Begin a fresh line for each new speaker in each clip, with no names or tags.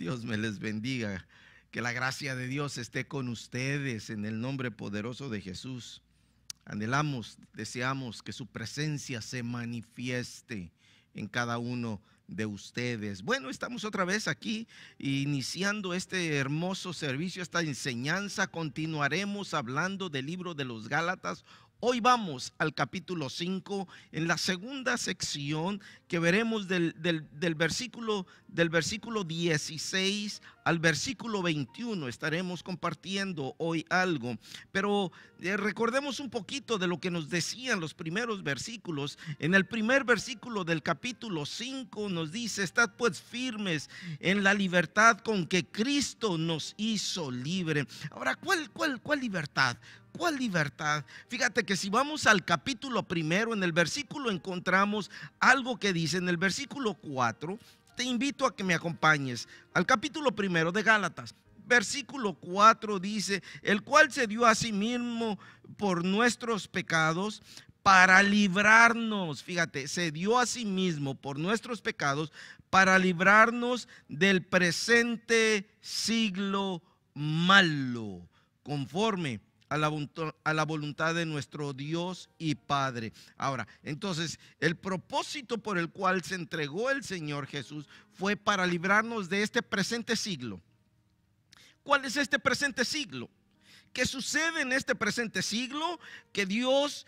Dios me les bendiga. Que la gracia de Dios esté con ustedes en el nombre poderoso de Jesús. Anhelamos, deseamos que su presencia se manifieste en cada uno de ustedes. Bueno, estamos otra vez aquí iniciando este hermoso servicio, esta enseñanza. Continuaremos hablando del libro de los Gálatas. Hoy vamos al capítulo 5, en la segunda sección, que veremos del versículo 16 al versículo 21. Estaremos compartiendo hoy algo, pero recordemos un poquito de lo que nos decían los primeros versículos. En el primer versículo del capítulo 5 nos dice: estad pues firmes en la libertad con que Cristo nos hizo libre. Ahora, ¿cuál libertad? ¿Cuál libertad? Fíjate que si vamos al capítulo primero, en el versículo encontramos algo que dice, en el versículo 4, te invito a que me acompañes al capítulo primero de Gálatas. Versículo 4 dice: el cual se dio a sí mismo por nuestros pecados para librarnos. Fíjate, se dio a sí mismo por nuestros pecados para librarnos del presente siglo malo, conforme a la voluntad de nuestro Dios y Padre. Ahora, entonces, el propósito por el cual se entregó el Señor Jesús fue para librarnos de este presente siglo. ¿Cuál es este presente siglo? ¿Qué sucede en este presente siglo? Que Dios,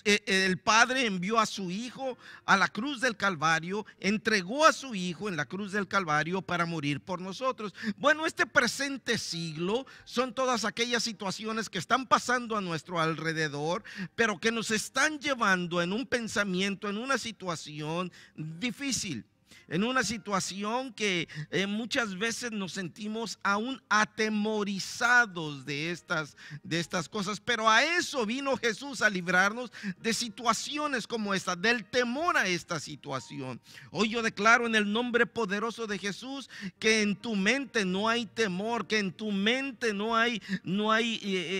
el Padre, envió a su Hijo a la cruz del Calvario, entregó a su Hijo en la cruz del Calvario para morir por nosotros. Bueno, este presente siglo son todas aquellas situaciones que están pasando a nuestro alrededor, pero que nos están llevando en un pensamiento, en una situación difícil. En una situación que muchas veces nos sentimos aún atemorizados de estas cosas. Pero a eso vino Jesús, a librarnos de situaciones como esta, del temor a esta situación. Hoy yo declaro en el nombre poderoso de Jesús que en tu mente no hay temor, que en tu mente no hay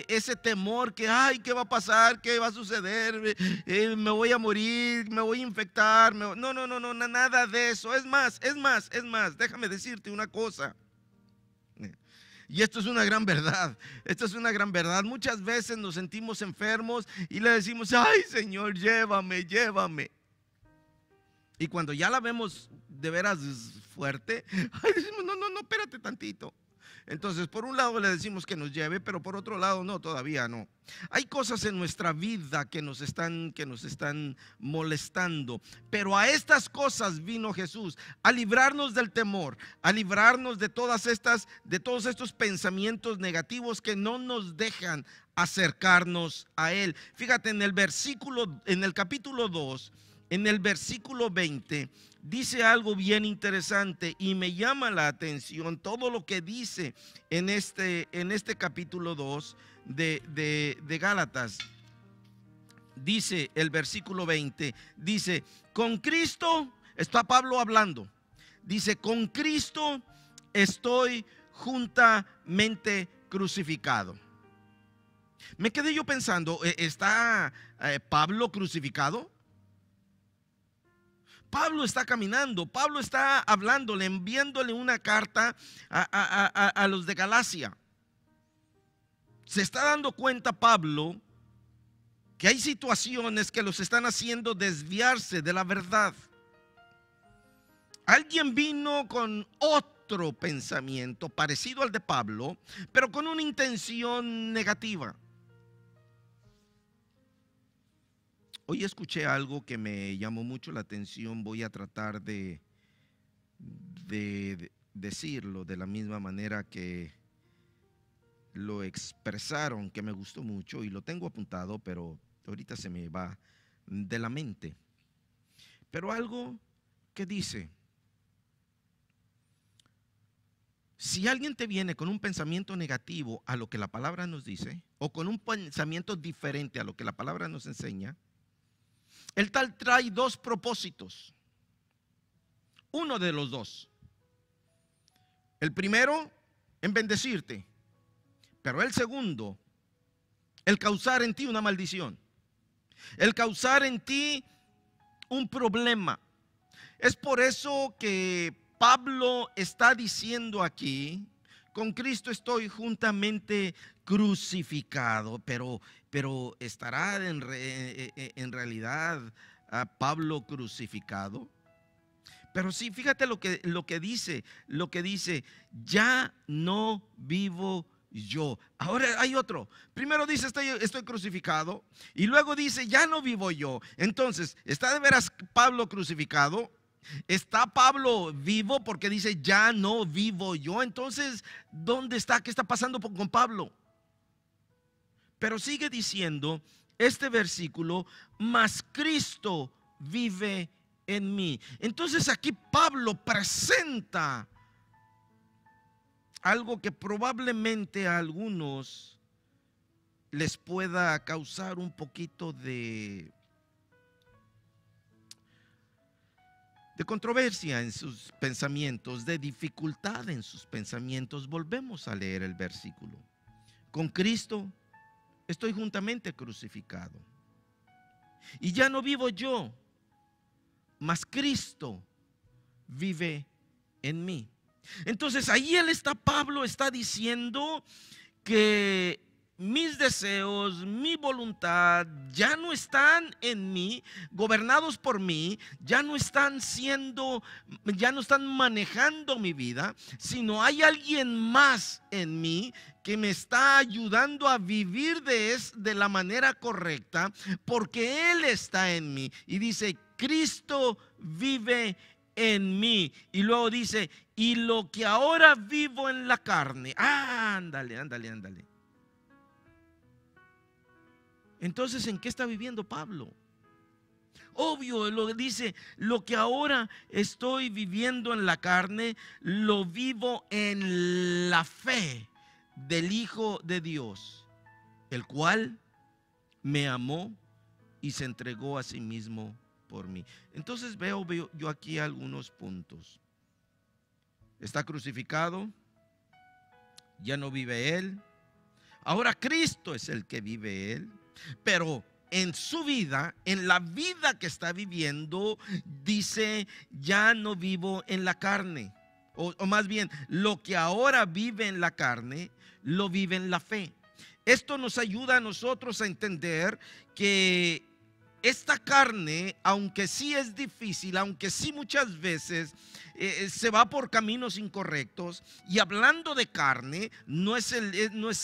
ese temor que, ay, ¿qué va a pasar? ¿Qué va a suceder? Me voy a morir, me voy a infectar. No, nada de eso. Es más, déjame decirte una cosa. Y esto es una gran verdad. Esto es una gran verdad. Muchas veces nos sentimos enfermos y le decimos: ay, Señor, llévame. Y cuando ya la vemos de veras fuerte, ay, decimos: no, espérate tantito. Entonces, por un lado le decimos que nos lleve, pero por otro lado no, todavía no. Hay cosas en nuestra vida que nos están molestando, pero a estas cosas vino Jesús, a librarnos del temor, a librarnos de todos estos pensamientos negativos que no nos dejan acercarnos a Él. Fíjate, en el capítulo 2, en el versículo 20, dice algo bien interesante y me llama la atención todo lo que dice en este capítulo 2 de Gálatas. Dice el versículo 20, dice: con Cristo, está Pablo hablando, dice: con Cristo estoy juntamente crucificado. Me quedé yo pensando, ¿está Pablo crucificado? Pablo está caminando, Pablo está hablándole, enviándole una carta a los de Galacia. Se está dando cuenta Pablo que hay situaciones que los están haciendo desviarse de la verdad. Alguien vino con otro pensamiento parecido al de Pablo, pero con una intención negativa. Hoy escuché algo que me llamó mucho la atención. Voy a tratar de decirlo de la misma manera que lo expresaron, que me gustó mucho y lo tengo apuntado, pero ahorita se me va de la mente. Pero algo que dice: si alguien te viene con un pensamiento negativo a lo que la palabra nos dice, o con un pensamiento diferente a lo que la palabra nos enseña, el tal trae dos propósitos. Uno de los dos. El primero, en bendecirte. Pero el segundo, el causar en ti una maldición. El causar en ti un problema. Es por eso que Pablo está diciendo aquí: con Cristo estoy juntamente crucificado, pero ¿estará en realidad Pablo crucificado? Pero sí, fíjate lo que dice, ya no vivo yo. Ahora hay otro. Primero dice estoy crucificado, y luego dice ya no vivo yo. Entonces, ¿está de veras Pablo crucificado? ¿Está Pablo vivo? Porque dice ya no vivo yo. Entonces, ¿dónde está? ¿Qué está pasando con Pablo? Pero sigue diciendo este versículo: mas Cristo vive en mí. Entonces aquí Pablo presenta algo que probablemente a algunos les pueda causar un poquito de controversia en sus pensamientos, de dificultad en sus pensamientos. Volvemos a leer el versículo: con Cristo estoy juntamente crucificado, y ya no vivo yo, mas Cristo vive en mí. Entonces ahí Pablo está diciendo que mis deseos, mi voluntad ya no están en mí, gobernados por mí, ya no están manejando mi vida, sino hay alguien más en mí que me está ayudando a vivir de la manera correcta, porque Él está en mí. Y dice: Cristo vive en mí. Y luego dice: y lo que ahora vivo en la carne. Ándale. Entonces, ¿en qué está viviendo Pablo? Obvio, lo dice: lo que ahora estoy viviendo en la carne, lo vivo en la fe del Hijo de Dios, el cual me amó y se entregó a sí mismo por mí. Entonces veo yo aquí algunos puntos. Está crucificado, ya no vive él, ahora Cristo es el que vive él. Pero en su vida, en la vida que está viviendo, dice: ya no vivo en la carne, o más bien, lo que ahora vive en la carne, lo vive en la fe. Esto nos ayuda a nosotros a entender que esta carne, aunque sí es difícil, aunque sí muchas veces se va por caminos incorrectos, y hablando de carne, no es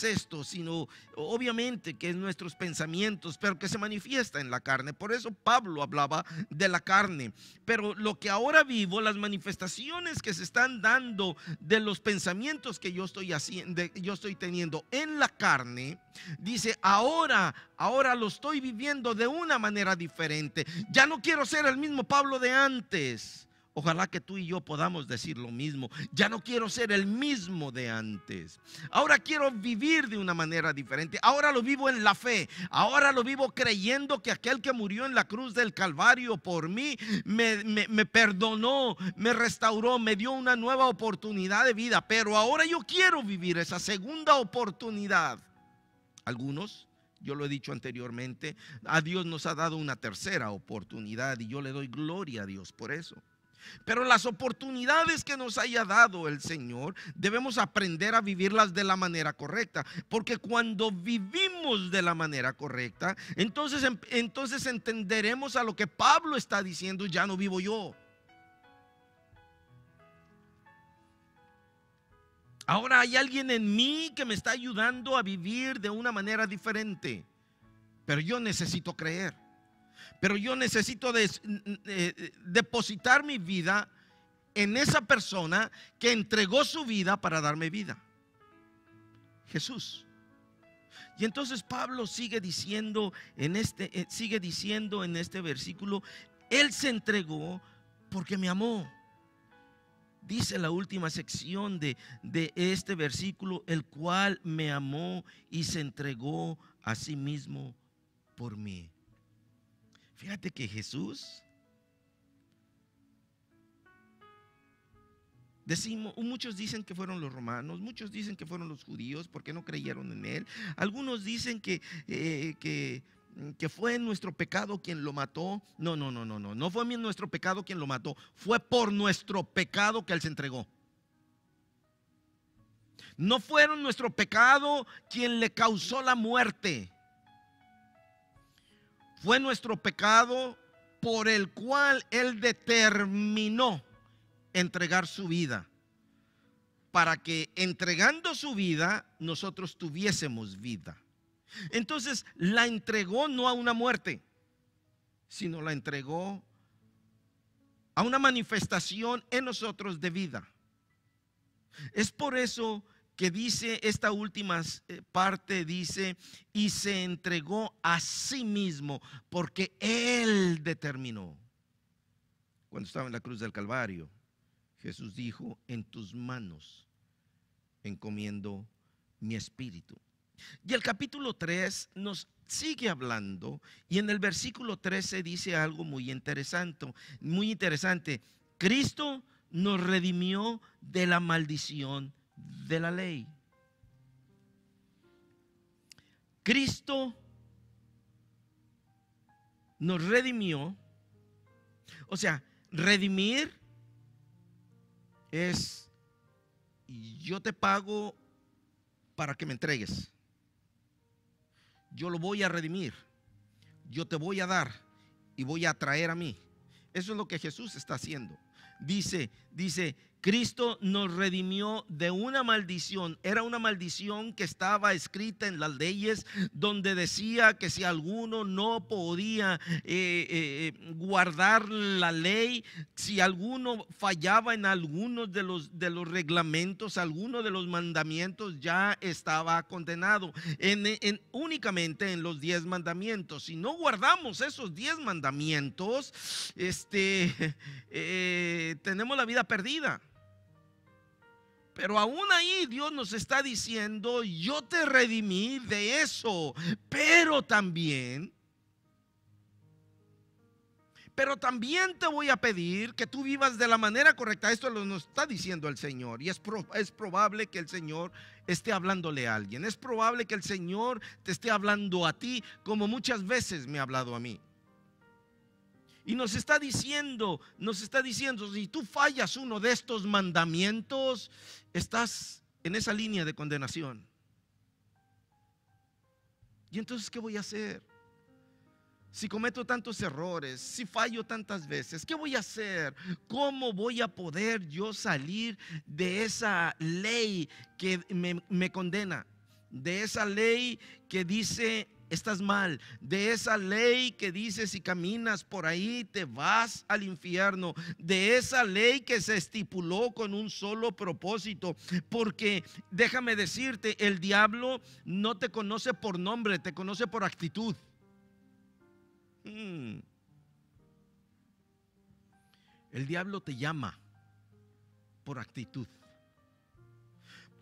esto, sino obviamente que es nuestros pensamientos, pero que se manifiesta en la carne. Por eso Pablo hablaba de la carne. Pero lo que ahora vivo, las manifestaciones que se están dando de los pensamientos que yo estoy teniendo en la carne, dice: ahora lo estoy viviendo de una manera diferente. Ya no quiero ser el mismo Pablo de antes. Ojalá que tú y yo podamos decir lo mismo. Ya no quiero ser el mismo de antes. Ahora quiero vivir de una manera diferente. Ahora lo vivo en la fe. Ahora lo vivo creyendo que aquel que murió en la cruz del Calvario por mí me perdonó, me restauró, me dio una nueva oportunidad de vida. Pero ahora yo quiero vivir esa segunda oportunidad. Algunos, yo lo he dicho anteriormente, a Dios nos ha dado una tercera oportunidad, y yo le doy gloria a Dios por eso. Pero las oportunidades que nos haya dado el Señor, debemos aprender a vivirlas de la manera correcta, porque cuando vivimos de la manera correcta, entonces entenderemos a lo que Pablo está diciendo: ya no vivo yo. Ahora hay alguien en mí que me está ayudando a vivir de una manera diferente. Pero yo necesito creer. Pero yo necesito depositar mi vida en esa persona que entregó su vida para darme vida: Jesús. Y entonces Pablo sigue diciendo en este versículo: Él se entregó porque me amó. Dice la última sección de este versículo: el cual me amó y se entregó a sí mismo por mí. Fíjate que Jesús, muchos dicen que fueron los romanos, muchos dicen que fueron los judíos porque no creyeron en él. Algunos dicen que que fue nuestro pecado quien lo mató. No, no fue nuestro pecado quien lo mató, fue por nuestro pecado que Él se entregó. No fueron nuestro pecado quien le causó la muerte, fue nuestro pecado por el cual Él determinó entregar su vida, para que entregando su vida nosotros tuviésemos vida. Entonces la entregó no a una muerte, sino la entregó a una manifestación en nosotros de vida. Es por eso que dice esta última parte, dice, y se entregó a sí mismo, porque Él determinó. Cuando estaba en la cruz del Calvario, Jesús dijo: en tus manos encomiendo mi espíritu. Y el capítulo 3 nos sigue hablando, y en el versículo 13 dice algo muy interesante, muy interesante. Cristo nos redimió de la maldición de la ley. Cristo nos redimió. O sea, redimir es: yo te pago para que me entregues. Yo lo voy a redimir. Yo te voy a dar y voy a traer a mí. Eso es lo que Jesús está haciendo. Dice, Cristo nos redimió de una maldición. Era una maldición que estaba escrita en las leyes, donde decía que si alguno no podía guardar la ley, si alguno fallaba en algunos de los reglamentos, algunos de los mandamientos, ya estaba condenado. Únicamente en los 10 mandamientos. Si no guardamos esos 10 mandamientos, tenemos la vida perdida. Pero aún ahí Dios nos está diciendo: yo te redimí de eso, pero también te voy a pedir que tú vivas de la manera correcta. Esto nos está diciendo el Señor, y es probable que el Señor esté hablándole a alguien. Es probable que el Señor te esté hablando a ti, como muchas veces me ha hablado a mí. Y nos está diciendo, si tú fallas uno de estos mandamientos, estás en esa línea de condenación. ¿Y entonces qué voy a hacer? Si cometo tantos errores, si fallo tantas veces, ¿qué voy a hacer? ¿Cómo voy a poder yo salir de esa ley que me condena? De esa ley que dice: estás mal. De esa ley que dice: si caminas por ahí te vas al infierno. De esa ley que se estipuló con un solo propósito. Porque déjame decirte, el diablo no te conoce por nombre, te conoce por actitud. El diablo te llama por actitud.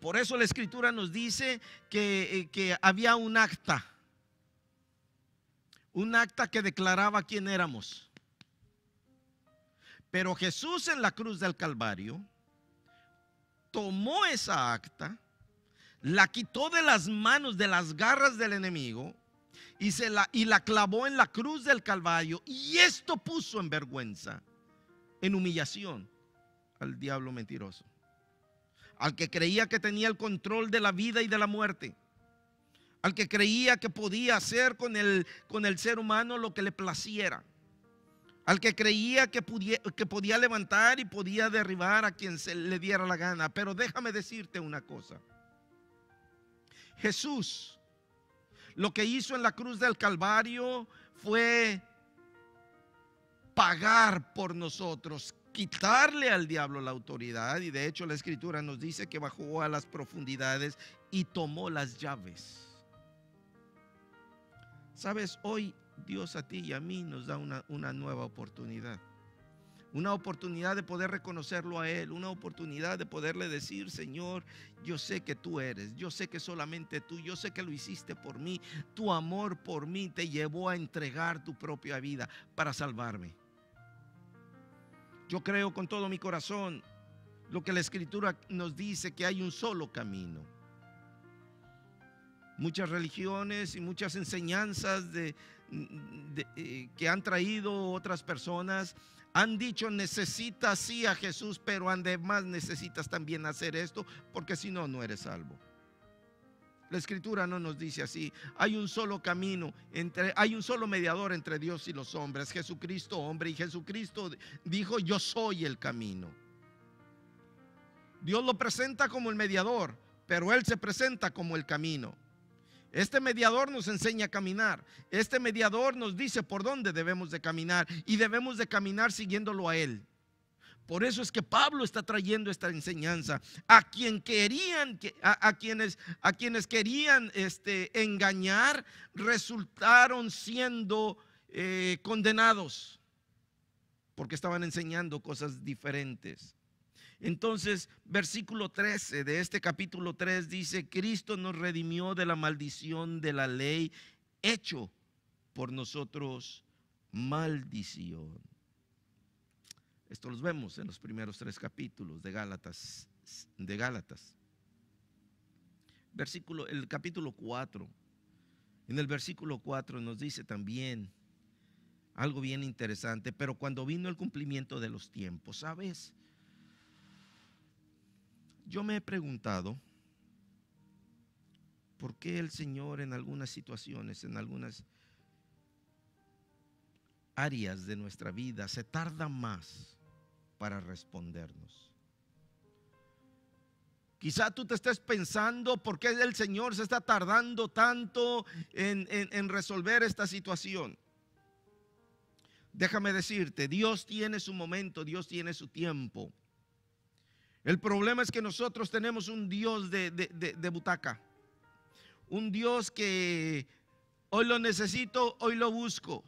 Por eso la Escritura nos dice que había un acta que declaraba quién éramos. Pero Jesús en la cruz del Calvario tomó esa acta, la quitó de las manos, de las garras del enemigo, y la clavó en la cruz del Calvario. Y esto puso en vergüenza, en humillación, al diablo mentiroso, al que creía que tenía el control de la vida y de la muerte, al que creía que podía hacer con el ser humano lo que le placiera, al que creía que podía levantar y podía derribar a quien se le diera la gana. Pero déjame decirte una cosa: Jesús lo que hizo en la cruz del Calvario fue pagar por nosotros, quitarle al diablo la autoridad. Y de hecho la Escritura nos dice que bajó a las profundidades y tomó las llaves. Sabes, hoy Dios a ti y a mí nos da una nueva oportunidad. Una oportunidad de poder reconocerlo a Él. Una oportunidad de poderle decir: Señor, yo sé que tú eres. Yo sé que solamente tú. Yo sé que lo hiciste por mí. Tu amor por mí te llevó a entregar tu propia vida para salvarme. Yo creo con todo mi corazón lo que la Escritura nos dice, que hay un solo camino. muchas religiones y muchas enseñanzas que han traído otras personas. Han dicho: necesitas sí a Jesús, pero además necesitas también hacer esto, porque si no, no eres salvo. La Escritura no nos dice así. Hay un solo camino, hay un solo mediador entre Dios y los hombres, Jesucristo hombre. Y Jesucristo dijo: yo soy el camino. Dios lo presenta como el mediador, pero Él se presenta como el camino. Este mediador nos enseña a caminar. Este mediador nos dice por dónde debemos de caminar, y debemos de caminar siguiéndolo a Él. Por eso es que Pablo está trayendo esta enseñanza a quienes querían engañar, resultaron siendo condenados, porque estaban enseñando cosas diferentes. Entonces, versículo 13 de este capítulo 3 dice: Cristo nos redimió de la maldición de la ley, hecho por nosotros maldición. Esto los vemos en los primeros 3 capítulos de Gálatas. El capítulo 4. En el versículo 4 nos dice también algo bien interesante: pero cuando vino el cumplimiento de los tiempos. ¿Sabes? Yo me he preguntado por qué el Señor en algunas situaciones, en algunas áreas de nuestra vida, se tarda más para respondernos. Quizá tú te estés pensando: ¿por qué el Señor se está tardando tanto en resolver esta situación? Déjame decirte, Dios tiene su momento, Dios tiene su tiempo. El problema es que nosotros tenemos un Dios de butaca, un Dios que hoy lo necesito, hoy lo busco.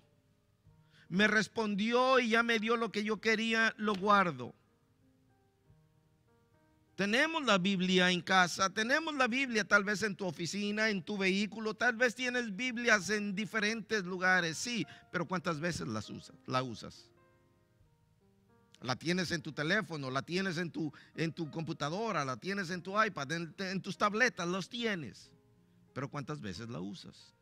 Me respondió y ya me dio lo que yo quería, lo guardo. Tenemos la Biblia en casa, tenemos la Biblia tal vez en tu oficina, en tu vehículo, tal vez tienes Biblias en diferentes lugares, sí, pero ¿cuántas veces la usas? La tienes en tu teléfono, la tienes en tu computadora, la tienes en tu iPad, en tus tabletas, los tienes, pero ¿cuántas veces la usas?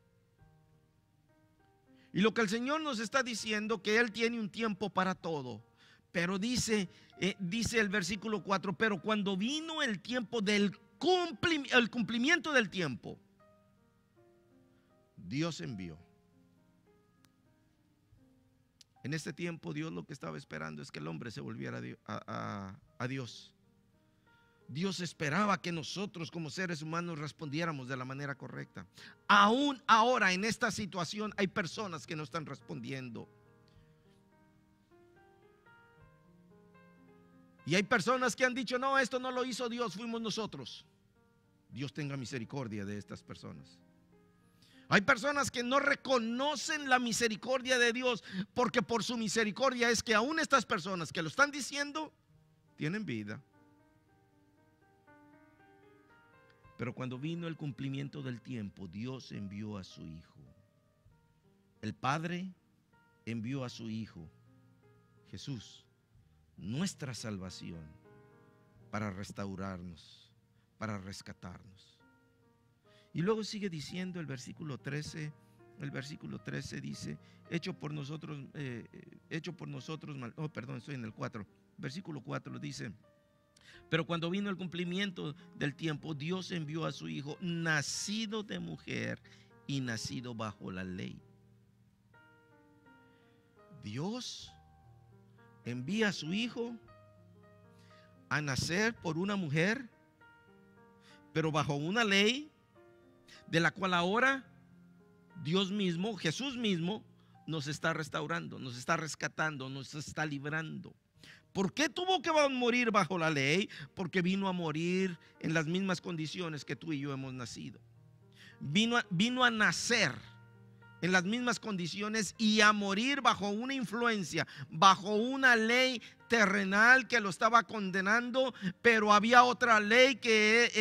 Y lo que el Señor nos está diciendo, que Él tiene un tiempo para todo. Pero dice el versículo 4: pero cuando vino el tiempo del cumplimiento del tiempo, Dios envió. En este tiempo Dios lo que estaba esperando es que el hombre se volviera a Dios. Dios esperaba que nosotros como seres humanos respondiéramos de la manera correcta. Aún ahora en esta situación hay personas que no están respondiendo. Y hay personas que han dicho: no, esto no lo hizo Dios, fuimos nosotros. Dios tenga misericordia de estas personas. Hay personas que no reconocen la misericordia de Dios, porque por su misericordia es que aún estas personas que lo están diciendo tienen vida. Pero cuando vino el cumplimiento del tiempo, Dios envió a su Hijo. El Padre envió a su Hijo, Jesús, nuestra salvación, para restaurarnos, para rescatarnos. Y luego sigue diciendo el versículo 13. El versículo 13 dice: estoy en el 4. Versículo 4 dice: pero cuando vino el cumplimiento del tiempo, Dios envió a su Hijo, nacido de mujer y nacido bajo la ley. Dios envía a su Hijo a nacer por una mujer, pero bajo una ley de la cual ahora Dios mismo, Jesús mismo, nos está restaurando, nos está rescatando, nos está librando. ¿Por qué tuvo que morir bajo la ley? Porque vino a morir en las mismas condiciones que tú y yo hemos nacido. Vino a nacer en las mismas condiciones y a morir bajo una influencia, bajo una ley terrenal que lo estaba condenando, pero había otra ley que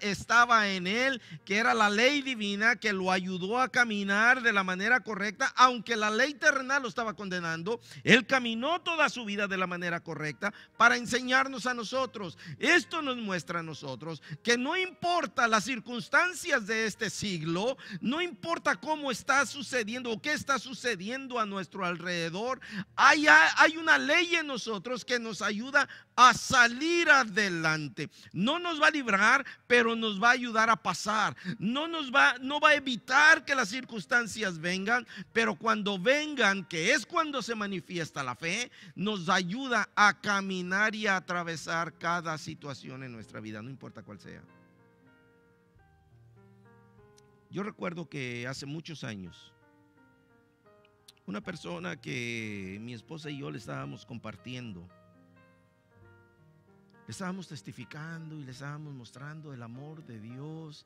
estaba en él, que era la ley divina, que lo ayudó a caminar de la manera correcta. Aunque la ley terrenal lo estaba condenando, él caminó toda su vida de la manera correcta para enseñarnos a nosotros. Esto nos muestra a nosotros que no importa las circunstancias de este siglo, no importa cómo está sucediendo o qué está sucediendo a nuestro alrededor, hay una ley en nosotros que nos ayuda a salir adelante. No nos va a librar, pero nos va a ayudar a pasar. No va a evitar que las circunstancias vengan, pero cuando vengan, que es cuando se manifiesta la fe, nos ayuda a caminar y a atravesar cada situación en nuestra vida, no importa cuál sea. Yo recuerdo que hace muchos años, una persona que mi esposa y yo le estábamos compartiendo, le estábamos testificando y le estábamos mostrando el amor de Dios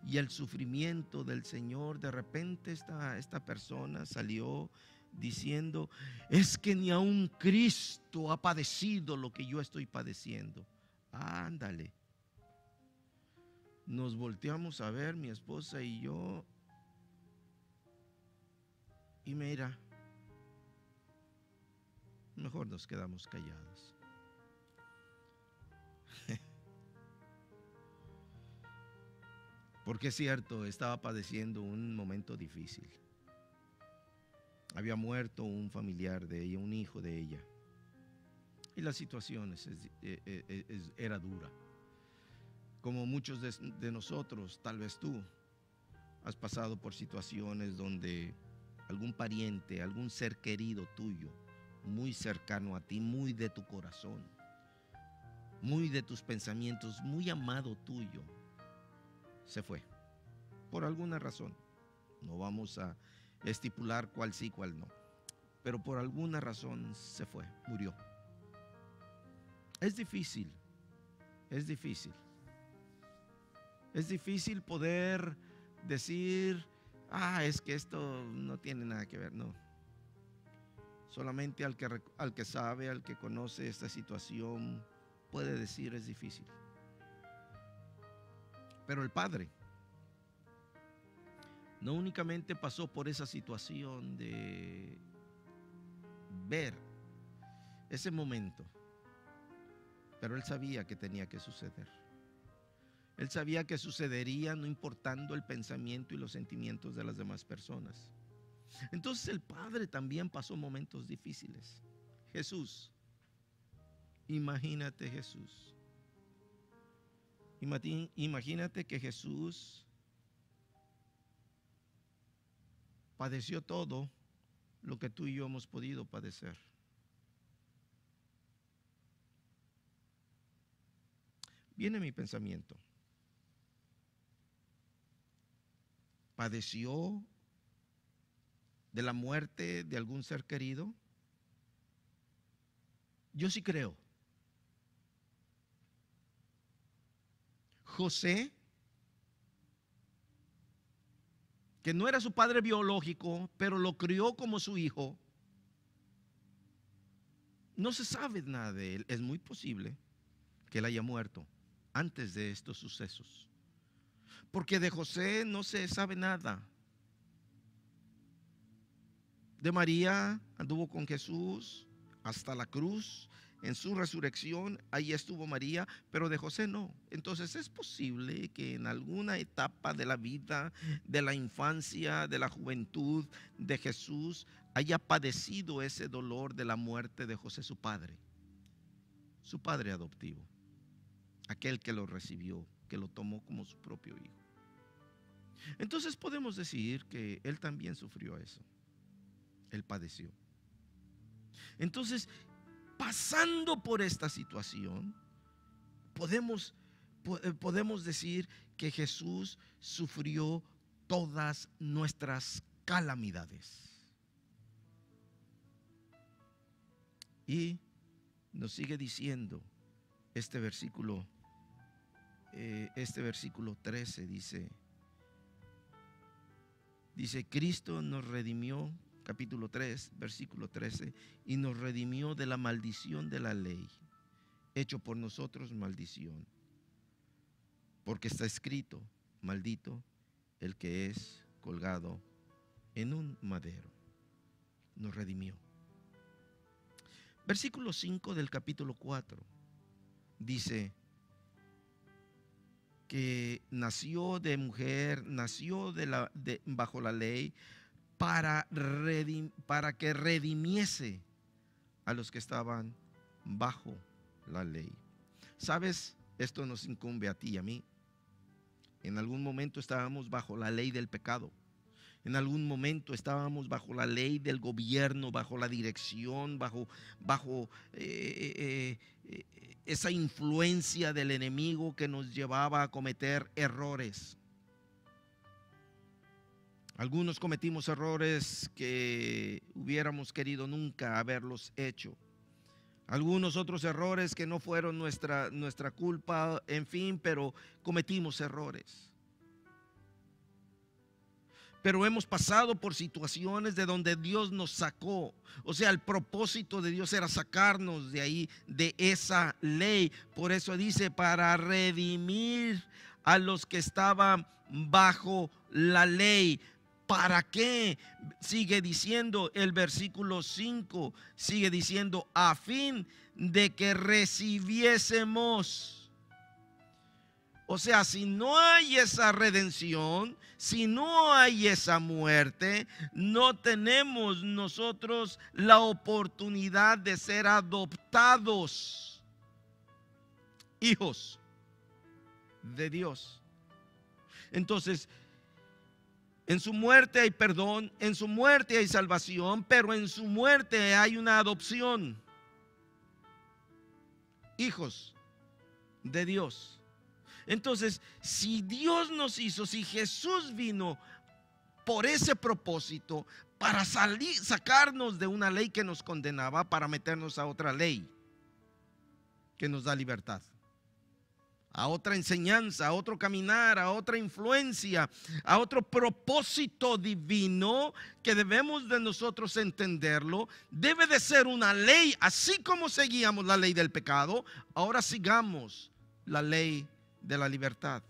y el sufrimiento del Señor. De repente esta persona salió diciendo: es que ni aun Cristo ha padecido lo que yo estoy padeciendo. Ándale. Nos volteamos a ver, mi esposa y yo, y mira, mejor nos quedamos callados. Porque es cierto, estaba padeciendo un momento difícil. Había muerto un familiar de ella, un hijo de ella, y la situación era dura. Como muchos de nosotros, tal vez tú has pasado por situaciones donde algún pariente, algún ser querido tuyo, muy cercano a ti, muy de tu corazón, muy de tus pensamientos, muy amado tuyo, se fue por alguna razón. No vamos a estipular cuál sí, cuál no, pero por alguna razón se fue, murió. Es difícil, es difícil. Es difícil poder decir: es que esto no tiene nada que ver. No. Solamente al que sabe, al que conoce esta situación, puede decir: es difícil. Pero el Padre no únicamente pasó por esa situación de ver ese momento, pero Él sabía que tenía que suceder. Él sabía que sucedería no importando el pensamiento y los sentimientos de las demás personas. Entonces el Padre también pasó momentos difíciles. Jesús, imagínate Jesús. Imagínate que Jesús padeció todo lo que tú y yo hemos podido padecer. Viene mi pensamiento. ¿Padeció de la muerte de algún ser querido? Yo sí creo. José, que no era su padre biológico, pero lo crió como su hijo, no se sabe nada de él. Es muy posible que él haya muerto antes de estos sucesos, porque de José no se sabe nada. De María anduvo con Jesús hasta la cruz. En su resurrección, ahí estuvo María, pero de José no. Entonces es posible que en alguna etapa de la vida, de la infancia, de la juventud de Jesús, haya padecido ese dolor de la muerte de José, su padre adoptivo, aquel que lo recibió, que lo tomó como su propio hijo. Entonces podemos decir que él también sufrió eso. Él padeció. Entonces, pasando por esta situación, podemos decir que Jesús sufrió todas nuestras calamidades. Y nos sigue diciendo este versículo 13, dice: Cristo nos redimió capítulo 3, versículo 13, y nos redimió de la maldición de la ley, hecho por nosotros maldición, porque está escrito, maldito el que es colgado en un madero. Nos redimió. Versículo 5 del capítulo 4 dice que nació de mujer, nació bajo la ley para que redimiese a los que estaban bajo la ley. ¿Sabes? Esto nos incumbe a ti y a mí. En algún momento estábamos bajo la ley del pecado. En algún momento estábamos bajo la ley del gobierno, bajo la dirección, bajo esa influencia del enemigo que nos llevaba a cometer errores. Algunos cometimos errores que hubiéramos querido nunca haberlos hecho. Algunos otros errores que no fueron nuestra culpa, en fin, pero cometimos errores. Pero hemos pasado por situaciones de donde Dios nos sacó. O sea, el propósito de Dios era sacarnos de ahí, de esa ley. Por eso dice, para redimir a los que estaban bajo la ley. ¿Para qué? Sigue diciendo el versículo 5, sigue diciendo, a fin de que recibiésemos. O sea, si no hay esa redención, si no hay esa muerte, no tenemos nosotros la oportunidad de ser adoptados hijos de Dios. Entonces, en su muerte hay perdón, en su muerte hay salvación, pero en su muerte hay una adopción. Hijos de Dios. Entonces, si Dios nos hizo, si Jesús vino por ese propósito, para sacarnos de una ley que nos condenaba, para meternos a otra ley que nos da libertad, a otra enseñanza, a otro caminar, a otra influencia, a otro propósito divino que debemos de nosotros entenderlo. Debe de ser una ley, así como seguíamos la ley del pecado, ahora sigamos la ley de la libertad.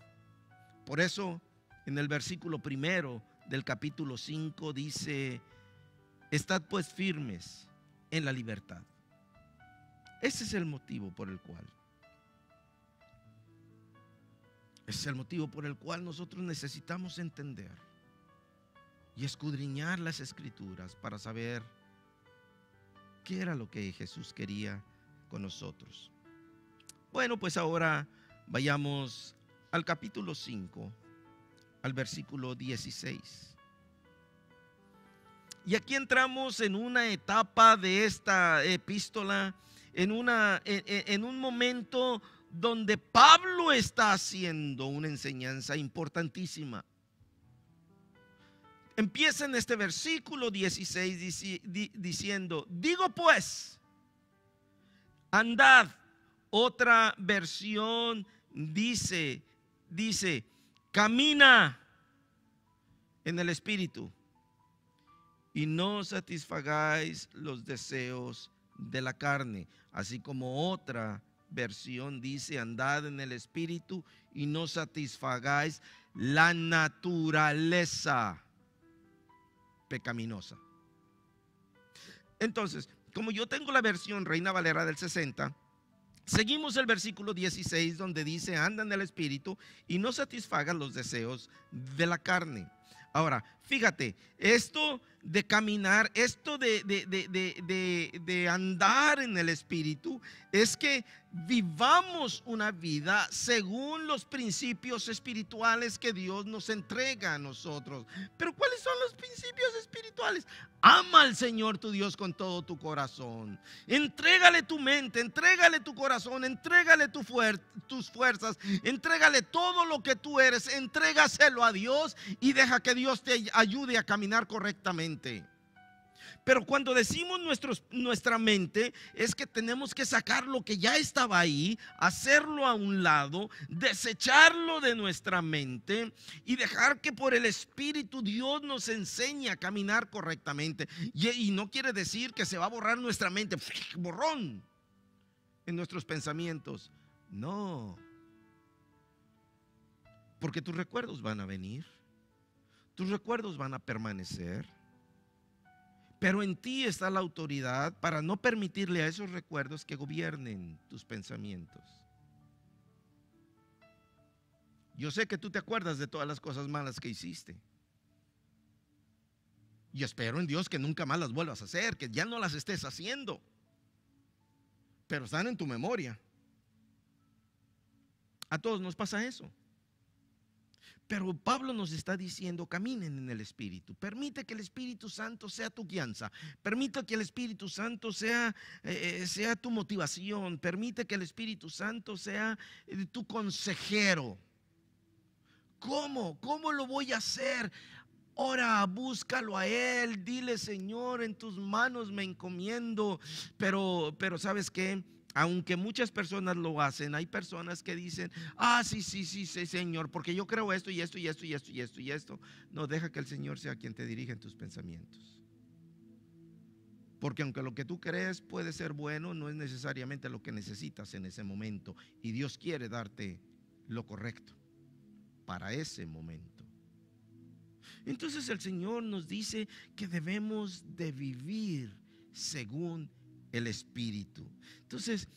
Por eso en el versículo 1 del capítulo 5 dice, estad pues firmes en la libertad. Ese es el motivo por el cual. Ese es el motivo por el cual nosotros necesitamos entender y escudriñar las escrituras para saber qué era lo que Jesús quería con nosotros. Bueno, pues ahora vayamos al capítulo 5, al versículo 16. Y aquí entramos en una etapa de esta epístola, en un momento donde Pablo está haciendo una enseñanza importantísima. Empieza en este versículo 16 diciendo, digo pues, andad. Otra versión dice, camina en el Espíritu y no satisfagáis los deseos de la carne. Así como otra versión dice, andad en el Espíritu y no satisfagáis la naturaleza pecaminosa. Entonces, como yo tengo la versión Reina Valera del 60, seguimos el versículo 16 donde dice, anda en el Espíritu y no satisfagan los deseos de la carne. Ahora, fíjate, esto de caminar, esto de andar en el Espíritu, es que vivamos una vida según los principios espirituales que Dios nos entrega a nosotros. Pero ¿cuáles son los principios espirituales? Ama al Señor tu Dios con todo tu corazón. Entrégale tu mente, entrégale tu corazón, entrégale tus fuerzas, entrégale todo lo que tú eres, entrégaselo a Dios y deja que Dios te ayude a caminar correctamente. Pero cuando decimos nuestra mente, es que tenemos que sacar lo que ya estaba ahí, hacerlo a un lado, desecharlo de nuestra mente y dejar que por el Espíritu Dios nos enseñe a caminar correctamente. Y no quiere decir que se va a borrar nuestra mente, borrón en nuestros pensamientos. No, porque tus recuerdos van a venir, tus recuerdos van a permanecer. Pero en ti está la autoridad para no permitirle a esos recuerdos que gobiernen tus pensamientos. Yo sé que tú te acuerdas de todas las cosas malas que hiciste. Y espero en Dios que nunca más las vuelvas a hacer, que ya no las estés haciendo. Pero están en tu memoria. A todos nos pasa eso. Pero Pablo nos está diciendo, caminen en el Espíritu. Permite que el Espíritu Santo sea tu guianza. Permite que el Espíritu Santo sea tu motivación. Permite que el Espíritu Santo sea tu consejero. ¿Cómo? ¿Cómo lo voy a hacer? Ora, búscalo a Él. Dile, Señor, en tus manos me encomiendo. Pero ¿sabes qué? Aunque muchas personas lo hacen, hay personas que dicen, sí, Señor, porque yo creo esto y esto y esto y esto y esto y esto. No, deja que el Señor sea quien te dirija en tus pensamientos. Porque aunque lo que tú crees puede ser bueno, no es necesariamente lo que necesitas en ese momento. Y Dios quiere darte lo correcto para ese momento. Entonces el Señor nos dice que debemos de vivir según el Espíritu. Entonces,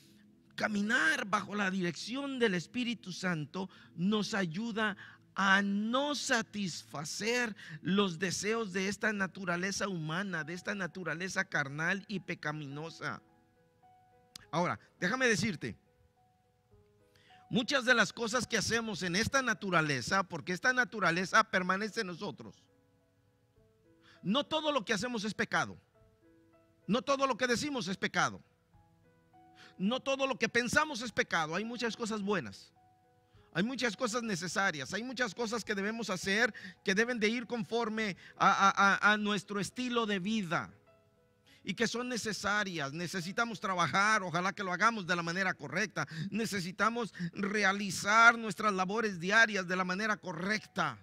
caminar bajo la dirección del Espíritu Santo nos ayuda a no satisfacer los deseos de esta naturaleza humana, de esta naturaleza carnal y pecaminosa. Ahora, déjame decirte, muchas de las cosas que hacemos en esta naturaleza, porque esta naturaleza permanece en nosotros, no todo lo que hacemos es pecado. No todo lo que decimos es pecado. No todo lo que pensamos es pecado. Hay muchas cosas buenas. Hay muchas cosas necesarias. Hay muchas cosas que debemos hacer que deben de ir conforme a nuestro estilo de vida y que son necesarias. Necesitamos trabajar, ojalá que lo hagamos de la manera correcta. Necesitamos realizar nuestras labores diarias de la manera correcta.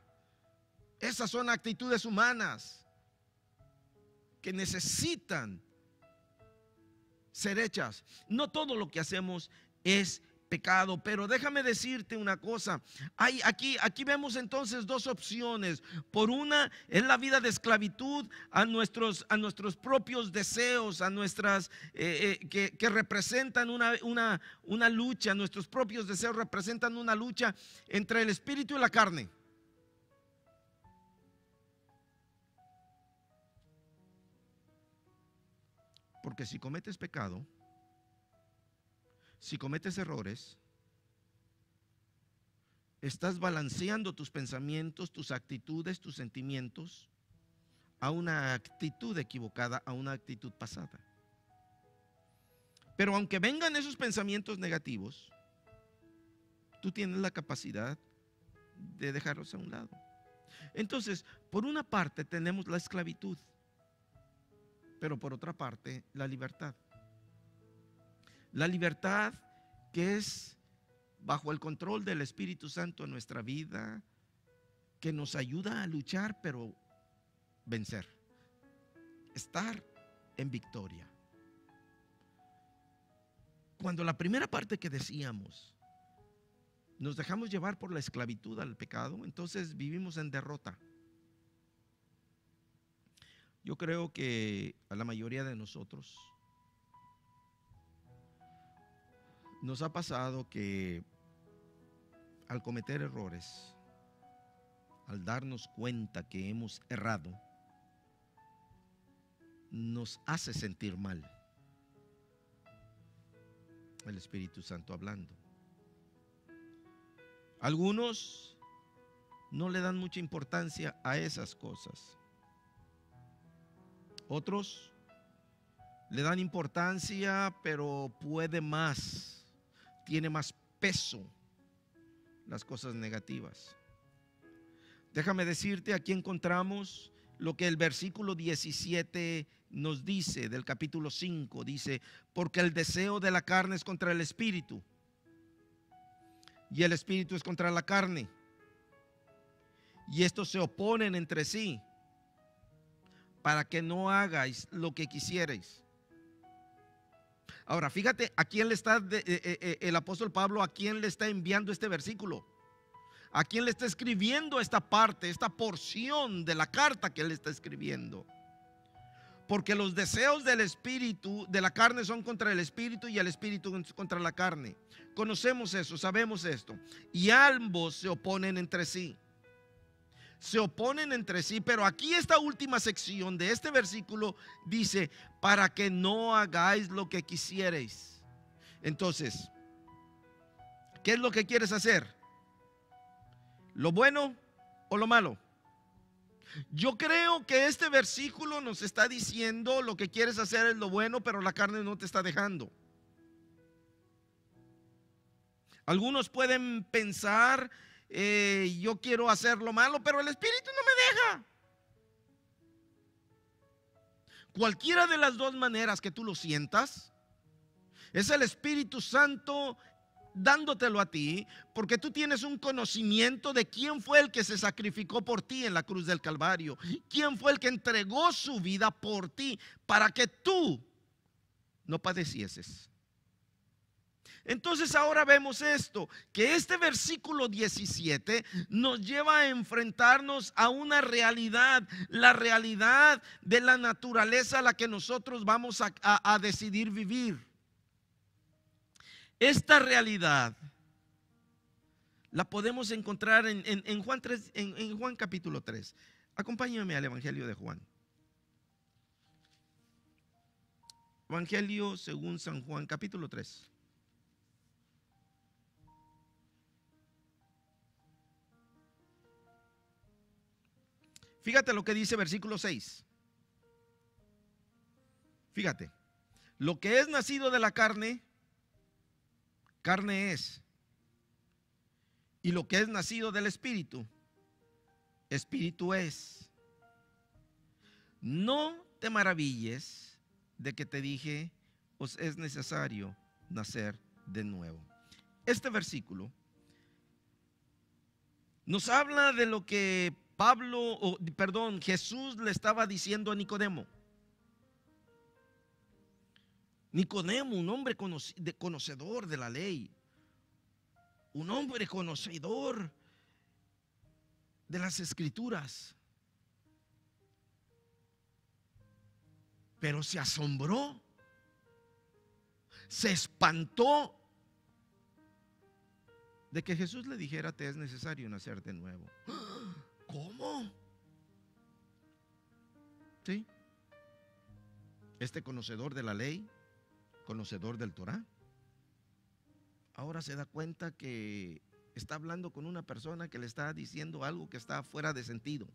Esas son actitudes humanas que necesitan ser hechas. No todo lo que hacemos es pecado, pero déjame decirte una cosa. Aquí vemos entonces dos opciones. Por una es la vida de esclavitud a nuestros propios deseos, a nuestras que representan una lucha. Nuestros propios deseos representan una lucha entre el espíritu y la carne. Porque si cometes pecado, si cometes errores, estás balanceando tus pensamientos, tus actitudes, tus sentimientos a una actitud equivocada, a una actitud pasada. Pero aunque vengan esos pensamientos negativos, tú tienes la capacidad de dejarlos a un lado. Entonces, por una parte tenemos la esclavitud, pero por otra parte, la libertad. La libertad que es bajo el control del Espíritu Santo en nuestra vida, que nos ayuda a luchar, pero vencer. Estar en victoria. Cuando la primera parte que decíamos, nos dejamos llevar por la esclavitud al pecado, entonces vivimos en derrota. Yo creo que a la mayoría de nosotros nos ha pasado que al cometer errores, al darnos cuenta que hemos errado, nos hace sentir mal. El Espíritu Santo hablando. Algunos no le dan mucha importancia a esas cosas. Otros le dan importancia, pero puede más, tiene más peso las cosas negativas. Déjame decirte, aquí encontramos lo que el versículo 17 nos dice del capítulo 5. Dice: porque el deseo de la carne es contra el espíritu, y el espíritu es contra la carne, y estos se oponen entre sí, para que no hagáis lo que quisierais. Ahora, fíjate a quién le está el apóstol Pablo, a quién le está enviando este versículo, a quién le está escribiendo esta parte, esta porción de la carta que él está escribiendo. Porque los deseos del espíritu, de la carne, son contra el espíritu, y el espíritu contra la carne. Conocemos eso, sabemos esto. Y ambos se oponen entre sí. Se oponen entre sí, pero aquí esta última sección de este versículo dice: para que no hagáis lo que quisierais. Entonces, ¿qué es lo que quieres hacer? ¿Lo bueno o lo malo? Yo creo que este versículo nos está diciendo: lo que quieres hacer es lo bueno, pero la carne no te está dejando. Algunos pueden pensar: yo quiero hacer lo malo, pero el espíritu no me deja. Cualquiera de las dos maneras que tú lo sientas, es el Espíritu Santo dándotelo a ti, porque tú tienes un conocimiento de quién fue el que se sacrificó por ti en la cruz del Calvario, quién fue el que entregó su vida por ti para que tú no padecieses. Entonces ahora vemos esto, que este versículo 17 nos lleva a enfrentarnos a una realidad, la realidad de la naturaleza a la que nosotros vamos a decidir vivir. Esta realidad la podemos encontrar en Juan 3, en Juan capítulo 3. Acompáñame al Evangelio de Juan. Evangelio según San Juan, capítulo 3. Fíjate lo que dice versículo 6. Fíjate: lo que es nacido de la carne, carne es. Y lo que es nacido del espíritu, espíritu es. No te maravilles de que te dije: os es necesario nacer de nuevo. Este versículo nos habla de lo que Jesús le estaba diciendo a Nicodemo. Nicodemo, un hombre conocedor de la ley, un hombre conocedor de las escrituras, pero se asombró, se espantó de que Jesús le dijera: te es necesario nacer de nuevo. ¿Cómo? ¿Sí? Este conocedor de la ley, conocedor del Torá, ahora se da cuenta que está hablando con una persona que le está diciendo algo que está fuera de sentido.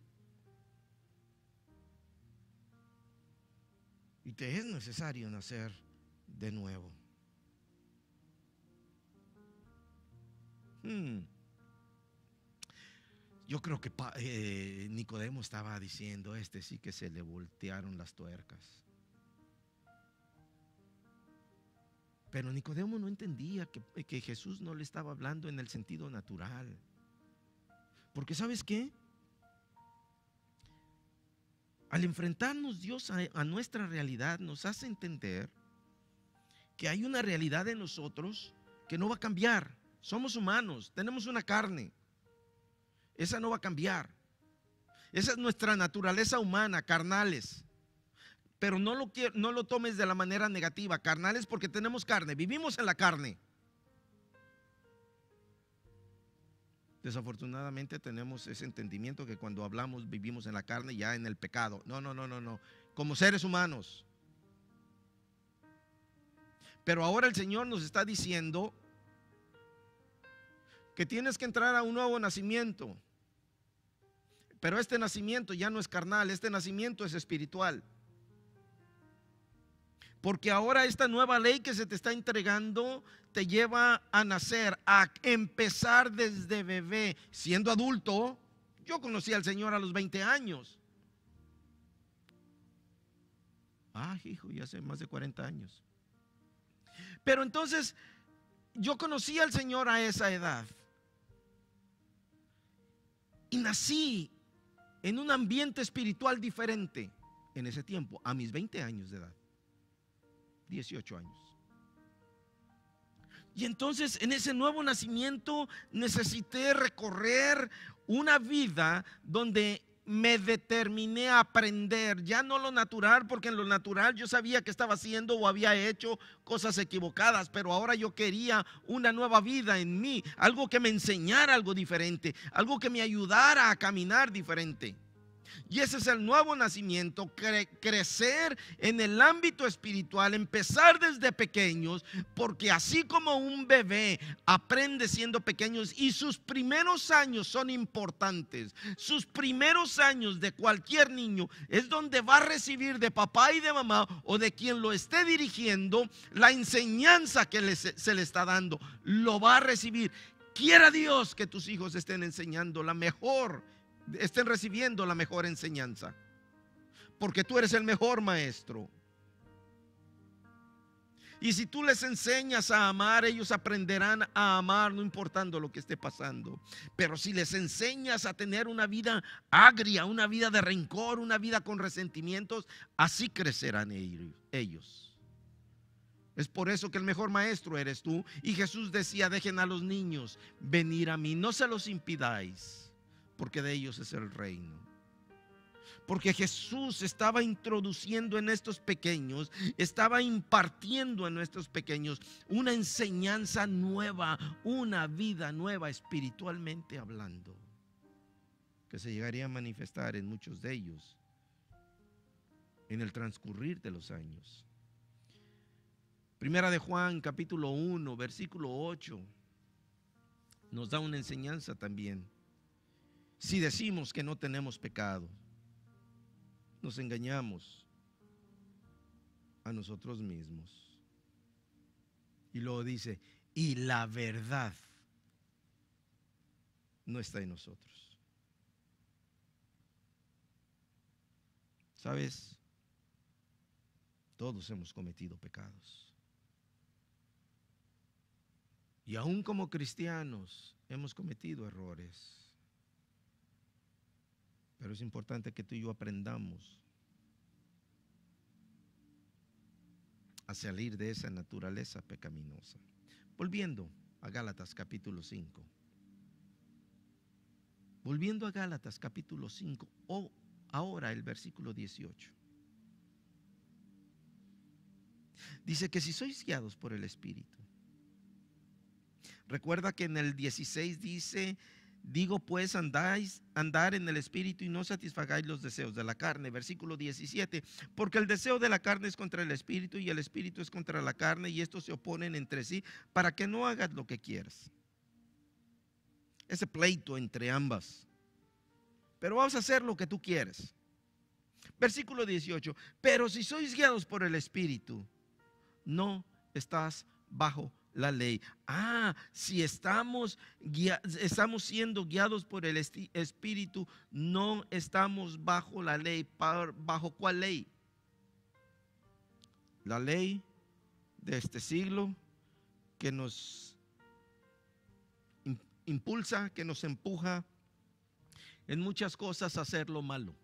Y te es necesario nacer de nuevo. Yo creo que Nicodemo estaba diciendo: este sí que se le voltearon las tuercas. Pero Nicodemo no entendía que Jesús no le estaba hablando en el sentido natural. Porque ¿sabes qué? Al enfrentarnos Dios a nuestra realidad, nos hace entender que hay una realidad en nosotros que no va a cambiar. Somos humanos, tenemos una carne. Esa no va a cambiar. Esa es nuestra naturaleza humana, carnales. Pero no lo tomes de la manera negativa. Carnales porque tenemos carne, vivimos en la carne. Desafortunadamente tenemos ese entendimiento que cuando hablamos vivimos en la carne, ya en el pecado. No. Como seres humanos. Pero ahora el Señor nos está diciendo que tienes que entrar a un nuevo nacimiento. Pero este nacimiento ya no es carnal, este nacimiento es espiritual. Porque ahora esta nueva ley que se te está entregando te lleva a nacer, a empezar desde bebé. Siendo adulto, yo conocí al Señor a los 20 años. Ah, hijo, ya hace más de 40 años. Pero entonces yo conocí al Señor a esa edad y nací en un ambiente espiritual diferente en ese tiempo, a mis 20 años de edad, 18 años. Y entonces en ese nuevo nacimiento necesité recorrer una vida donde me determiné a aprender, ya no lo natural, porque en lo natural yo sabía que estaba haciendo o había hecho cosas equivocadas, pero ahora yo quería una nueva vida en mí, algo que me enseñara algo diferente, algo que me ayudara a caminar diferente. Y ese es el nuevo nacimiento, crecer en el ámbito espiritual, empezar desde pequeños, porque así como un bebé aprende siendo pequeños y sus primeros años son importantes, sus primeros años de cualquier niño es donde va a recibir de papá y de mamá o de quien lo esté dirigiendo la enseñanza que se le está dando, lo va a recibir. Quiera Dios que tus hijos estén enseñando estén recibiendo la mejor enseñanza, porque tú eres el mejor maestro. Y si tú les enseñas a amar, ellos aprenderán a amar, no importando lo que esté pasando. Pero si les enseñas a tener una vida agria, una vida de rencor, una vida con resentimientos, así crecerán ellos. Es por eso que el mejor maestro eres tú. Y Jesús decía: dejen a los niños venir a mí, no se los impidáis, porque de ellos es el reino. Porque Jesús estaba introduciendo en estos pequeños, estaba impartiendo en estos pequeños una enseñanza nueva, una vida nueva espiritualmente hablando, que se llegaría a manifestar en muchos de ellos en el transcurrir de los años. Primera de Juan, capítulo 1, versículo 8, nos da una enseñanza también. Si decimos que no tenemos pecado, nos engañamos a nosotros mismos. Y luego dice: y la verdad no está en nosotros. ¿Sabes? Todos hemos cometido pecados. Y aún como cristianos hemos cometido errores. Pero es importante que tú y yo aprendamos a salir de esa naturaleza pecaminosa. Volviendo a Gálatas capítulo 5. Volviendo a Gálatas capítulo 5, o ahora el versículo 18. Dice que si sois guiados por el Espíritu. Recuerda que en el 16 dice: digo pues, andar en el Espíritu y no satisfagáis los deseos de la carne. Versículo 17, porque el deseo de la carne es contra el Espíritu y el Espíritu es contra la carne, y estos se oponen entre sí para que no hagas lo que quieras. Ese pleito entre ambas. Pero vas a hacer lo que tú quieres. Versículo 18, pero si sois guiados por el Espíritu, no estás bajo la ley. Si estamos siendo guiados por el Espíritu, no estamos bajo la ley. ¿Bajo cuál ley? La ley de este siglo, que nos impulsa, que nos empuja en muchas cosas a hacer lo malo.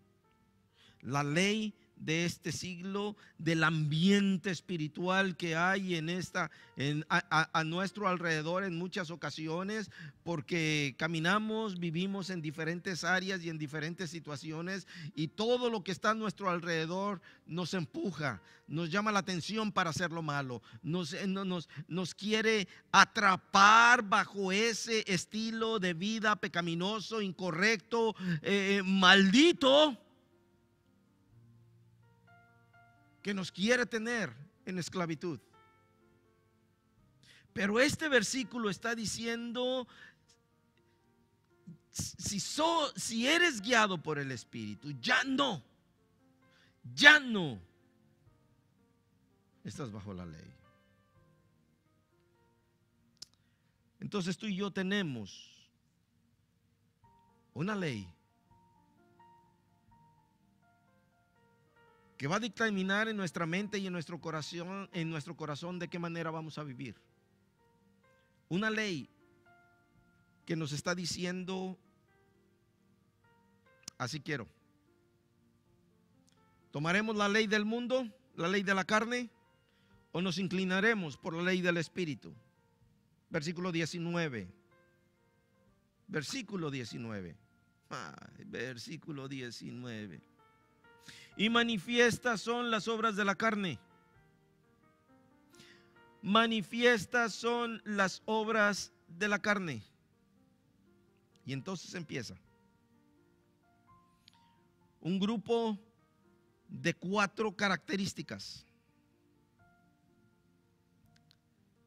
La ley de este siglo, del ambiente espiritual que hay a nuestro alrededor en muchas ocasiones, porque caminamos, vivimos en diferentes áreas y en diferentes situaciones, y todo lo que está a nuestro alrededor nos empuja, nos llama la atención para hacer lo malo, nos quiere atrapar bajo ese estilo de vida pecaminoso, incorrecto, maldito, que nos quiere tener en esclavitud. Pero este versículo está diciendo: si eres guiado por el Espíritu, ya no estás bajo la ley. Entonces tú y yo tenemos una ley que va a dictaminar en nuestra mente y en nuestro corazón de qué manera vamos a vivir. Una ley que nos está diciendo, así quiero. ¿Tomaremos la ley del mundo, la ley de la carne, o nos inclinaremos por la ley del Espíritu? Versículo 19. Versículo 19. Versículo 19. Y manifiestas son las obras de la carne. Manifiestas son las obras de la carne. Y entonces empieza un grupo de 4 características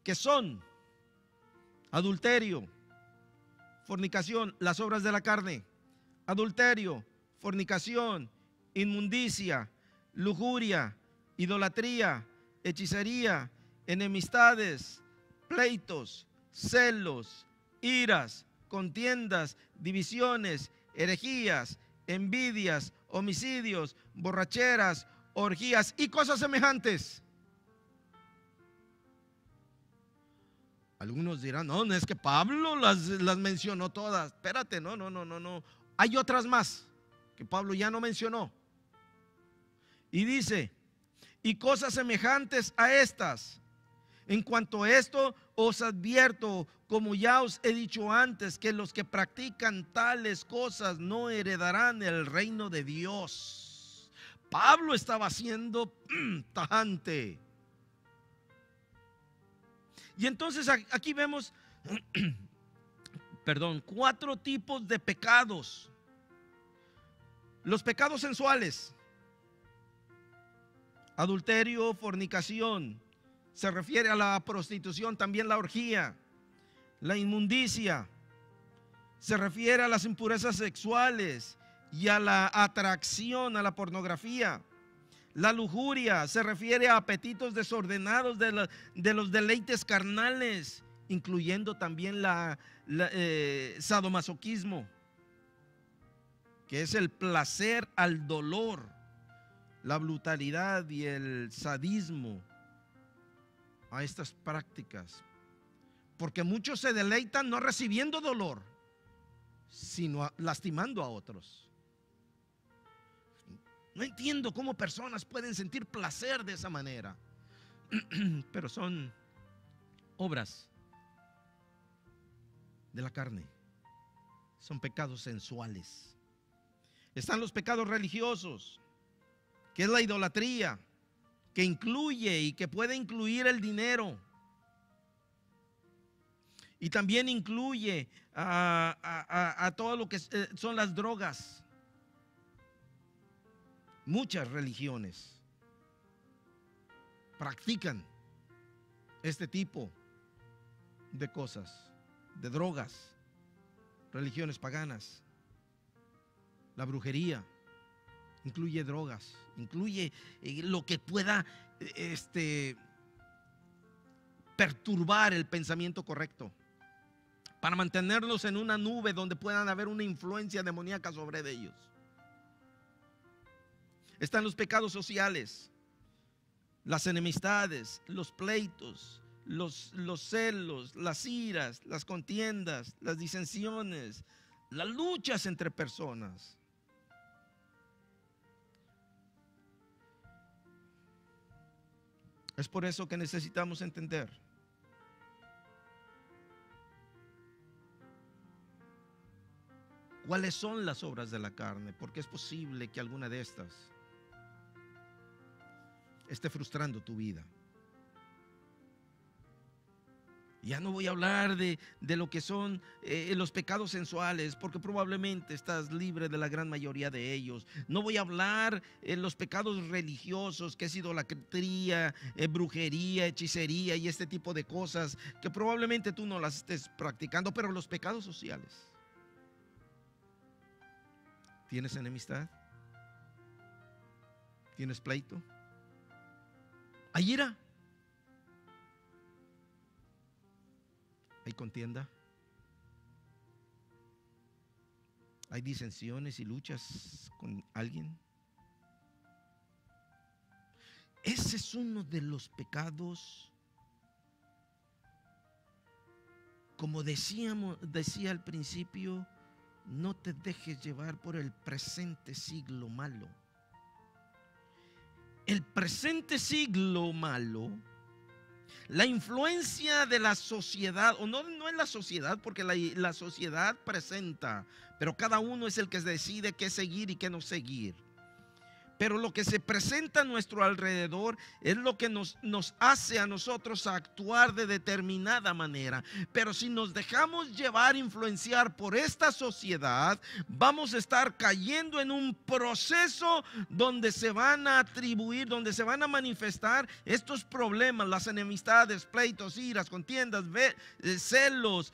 que son adulterio, fornicación, las obras de la carne, adulterio, fornicación, inmundicia, lujuria, idolatría, hechicería, enemistades, pleitos, celos, iras, contiendas, divisiones, herejías, envidias, homicidios, borracheras, orgías y cosas semejantes. Algunos dirán, no, no es que Pablo las mencionó todas. Espérate, no. Hay otras más que Pablo ya no mencionó. Y dice, y cosas semejantes a estas. En cuanto a esto, os advierto, como ya os he dicho antes, que los que practican tales cosas no heredarán el reino de Dios. Pablo estaba siendo tajante. Y entonces aquí vemos, 4 tipos de pecados. Los pecados sensuales: adulterio, fornicación, se refiere a la prostitución, también la orgía. La inmundicia se refiere a las impurezas sexuales y a la atracción a la pornografía. La lujuria se refiere a apetitos desordenados de los deleites carnales, incluyendo también sadomasoquismo, que es el placer al dolor, la brutalidad y el sadismo a estas prácticas. Porque muchos se deleitan no recibiendo dolor, sino lastimando a otros. No entiendo cómo personas pueden sentir placer de esa manera, pero son obras de la carne, son pecados sensuales. Están los pecados religiosos, que es la idolatría, que incluye y que puede incluir el dinero, y también incluye a todo lo que son las drogas. Muchas religiones practican este tipo de cosas, de drogas, religiones paganas. La brujería incluye drogas, incluye lo que pueda perturbar el pensamiento correcto, para mantenerlos en una nube donde puedan haber una influencia demoníaca sobre ellos. Están los pecados sociales, las enemistades, los pleitos, los celos, las iras, las contiendas, las disensiones, las luchas entre personas. Es por eso que necesitamos entender cuáles son las obras de la carne, porque es posible que alguna de estas esté frustrando tu vida. Ya no voy a hablar de lo que son los pecados sensuales, porque probablemente estás libre de la gran mayoría de ellos. No voy a hablar de los pecados religiosos, que es idolatría, brujería, hechicería y este tipo de cosas, que probablemente tú no las estés practicando. Pero los pecados sociales. ¿Tienes enemistad? ¿Tienes pleito? ¿Hay ira? ¿Hay contienda? ¿Hay disensiones y luchas con alguien? Ese es uno de los pecados, como decía al principio, no te dejes llevar por el presente siglo malo. El presente siglo malo, la influencia de la sociedad, o no es la sociedad, porque la sociedad presenta, pero cada uno es el que decide qué seguir y qué no seguir. Pero lo que se presenta a nuestro alrededor es lo que nos hace a nosotros actuar de determinada manera. Pero si nos dejamos llevar, influenciar por esta sociedad, vamos a estar cayendo en un proceso donde se van a atribuir, donde se van a manifestar estos problemas, las enemistades, pleitos, iras, contiendas, celos,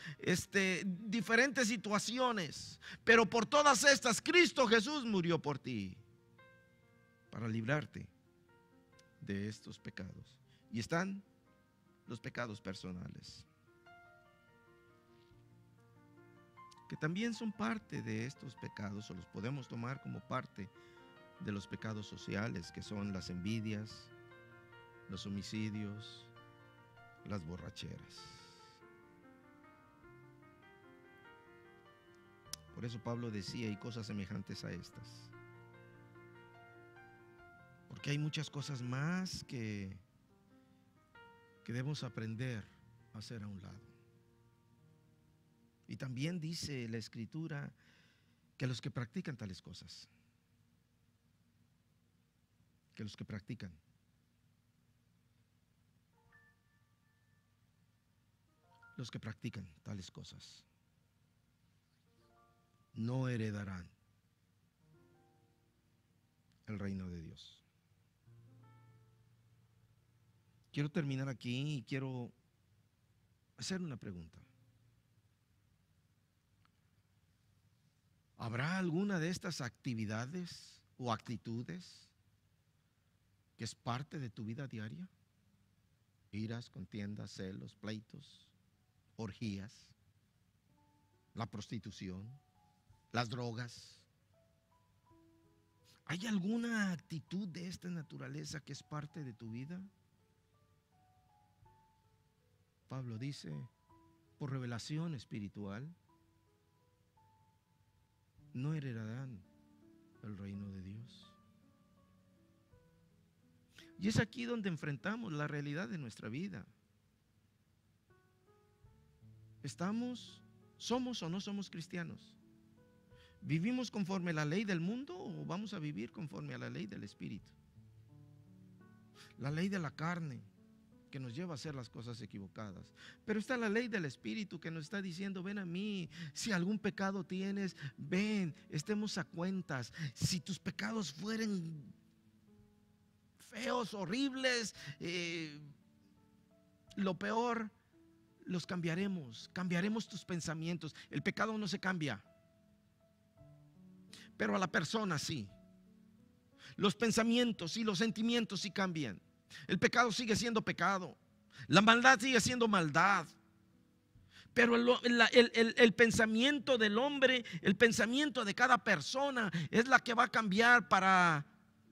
diferentes situaciones. Pero por todas estas, Cristo Jesús murió por ti, para librarte de estos pecados. Y están los pecados personales, que también son parte de estos pecados, o los podemos tomar como parte de los pecados sociales, que son las envidias, los homicidios, las borracheras. Por eso Pablo decía, y cosas semejantes a estas. Porque hay muchas cosas más que debemos aprender a hacer a un lado. Y también dice la Escritura que los que practican tales cosas, los que practican tales cosas no heredarán el reino de Dios. Quiero terminar aquí y quiero hacer una pregunta. ¿Habrá alguna de estas actividades o actitudes que es parte de tu vida diaria? Iras, contiendas, celos, pleitos, orgías, la prostitución, las drogas. ¿Hay alguna actitud de esta naturaleza que es parte de tu vida? Pablo dice, por revelación espiritual, no heredarán el reino de Dios. Y es aquí donde enfrentamos la realidad de nuestra vida. ¿Somos o no somos cristianos? ¿Vivimos conforme a la ley del mundo o vamos a vivir conforme a la ley del Espíritu? La ley de la carne, que nos lleva a hacer las cosas equivocadas. Pero está la ley del Espíritu, que nos está diciendo, ven a mí, si algún pecado tienes, ven, estemos a cuentas. Si tus pecados fueren feos, horribles, lo peor, los cambiaremos tus pensamientos. El pecado no se cambia, pero a la persona sí. Los pensamientos y los sentimientos sí cambian. El pecado sigue siendo pecado, la maldad sigue siendo maldad, pero el pensamiento del hombre, el pensamiento de cada persona es la que va a cambiar para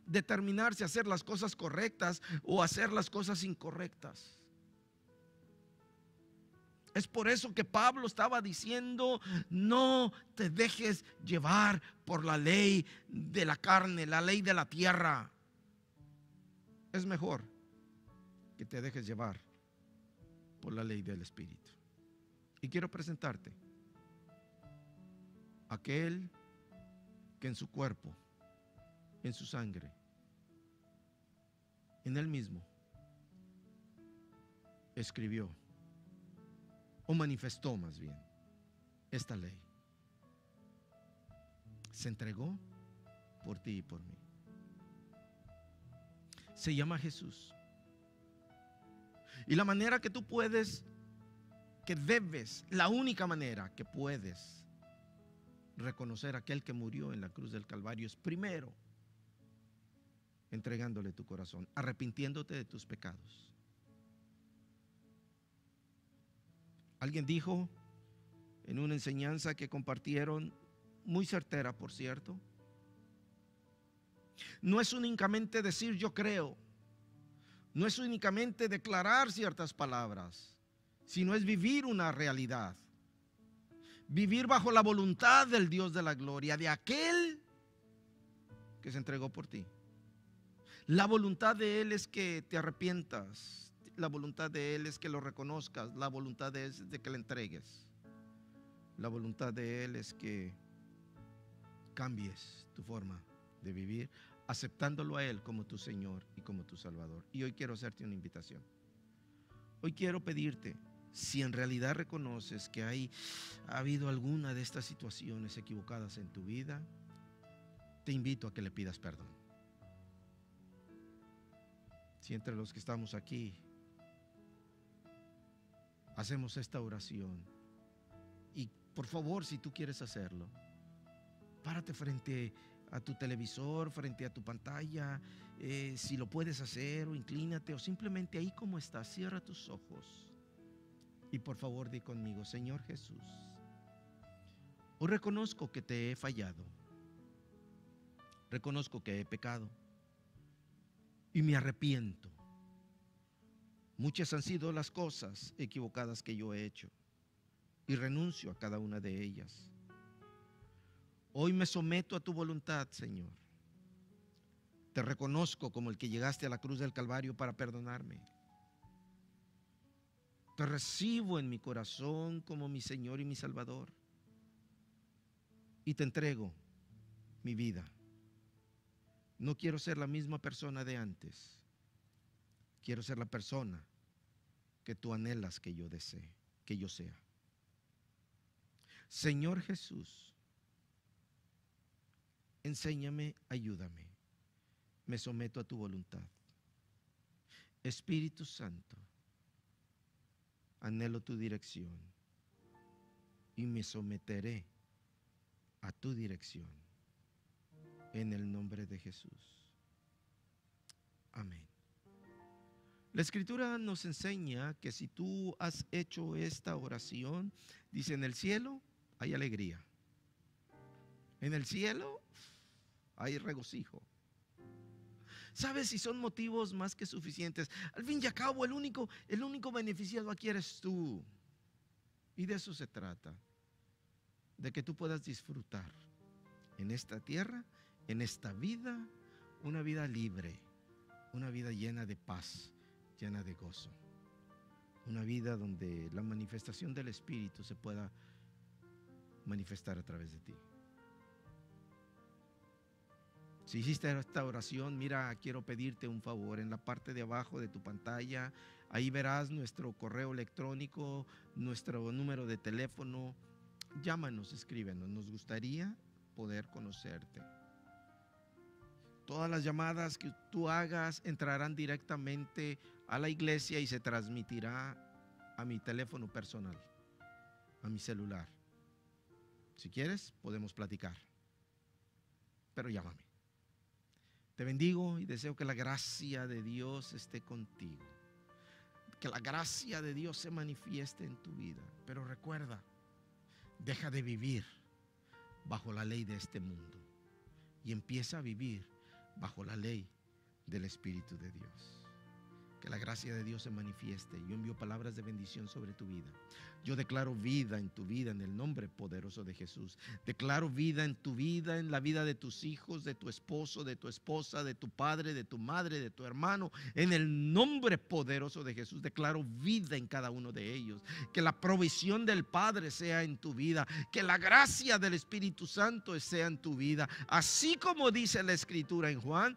determinar si hacer las cosas correctas o hacer las cosas incorrectas. Es por eso que Pablo estaba diciendo, no te dejes llevar por la ley de la carne, la ley de la tierra. Es mejor que te dejes llevar por la ley del Espíritu. Y quiero presentarte aquel que en su cuerpo, en su sangre, en él mismo, escribió, o manifestó más bien, esta ley. Se entregó por ti y por mí. Se llama Jesús. Y la manera que tú puedes, que debes, la única manera que puedes reconocer a aquel que murió en la cruz del Calvario es primero entregándole tu corazón, arrepintiéndote de tus pecados. Alguien dijo en una enseñanza que compartieron, muy certera por cierto, no es únicamente decir yo creo, no es únicamente declarar ciertas palabras, sino es vivir una realidad. Vivir bajo la voluntad del Dios de la gloria, de aquel que se entregó por ti. La voluntad de Él es que te arrepientas. La voluntad de Él es que lo reconozcas. La voluntad de Él es de que le entregues. La voluntad de Él es que cambies tu forma de vivir, aceptándolo a Él como tu Señor y como tu Salvador. Y hoy quiero hacerte una invitación. Hoy quiero pedirte, si en realidad reconoces que ha habido alguna de estas situaciones equivocadas en tu vida, te invito a que le pidas perdón. Si entre los que estamos aquí hacemos esta oración, y por favor, si tú quieres hacerlo, párate frente a tu televisor, frente a tu pantalla, si lo puedes hacer, o inclínate, o simplemente ahí como estás, cierra tus ojos y por favor di conmigo: Señor Jesús, hoy reconozco que te he fallado, reconozco que he pecado y me arrepiento. Muchas han sido las cosas equivocadas que yo he hecho y renuncio a cada una de ellas. Hoy me someto a tu voluntad, Señor. Te reconozco como el que llegaste a la cruz del Calvario para perdonarme. Te recibo en mi corazón como mi Señor y mi Salvador. Y te entrego mi vida. No quiero ser la misma persona de antes. Quiero ser la persona que tú anhelas que yo desee, que yo sea. Señor Jesús, enséñame, ayúdame. Me someto a tu voluntad. Espíritu Santo, anhelo tu dirección y me someteré a tu dirección. En el nombre de Jesús. Amén. La Escritura nos enseña que si tú has hecho esta oración, dice: en el cielo hay alegría. En el cielo hay regocijo. ¿Sabes? Si son motivos más que suficientes. Al fin y al cabo, el único beneficiado aquí eres tú. Y de eso se trata. De que tú puedas disfrutar en esta tierra, en esta vida, una vida libre, una vida llena de paz, llena de gozo. Una vida donde la manifestación del Espíritu se pueda manifestar a través de ti. Si hiciste esta oración, mira, quiero pedirte un favor. En la parte de abajo de tu pantalla, ahí verás nuestro correo electrónico, nuestro número de teléfono. Llámanos, escríbenos. Nos gustaría poder conocerte. Todas las llamadas que tú hagas entrarán directamente a la iglesia y se transmitirá a mi teléfono personal, a mi celular. Si quieres, podemos platicar, pero llámame. Te bendigo y deseo que la gracia de Dios esté contigo. Que la gracia de Dios se manifieste en tu vida. Pero recuerda, deja de vivir bajo la ley de este mundo y empieza a vivir bajo la ley del Espíritu de Dios. Que la gracia de Dios se manifieste. Yo envío palabras de bendición sobre tu vida. Yo declaro vida en tu vida en el nombre poderoso de Jesús. Declaro vida en tu vida, en la vida de tus hijos, de tu esposo, de tu esposa, de tu padre, de tu madre, de tu hermano. En el nombre poderoso de Jesús declaro vida en cada uno de ellos. Que la provisión del Padre sea en tu vida. Que la gracia del Espíritu Santo sea en tu vida. Así como dice la Escritura en Juan: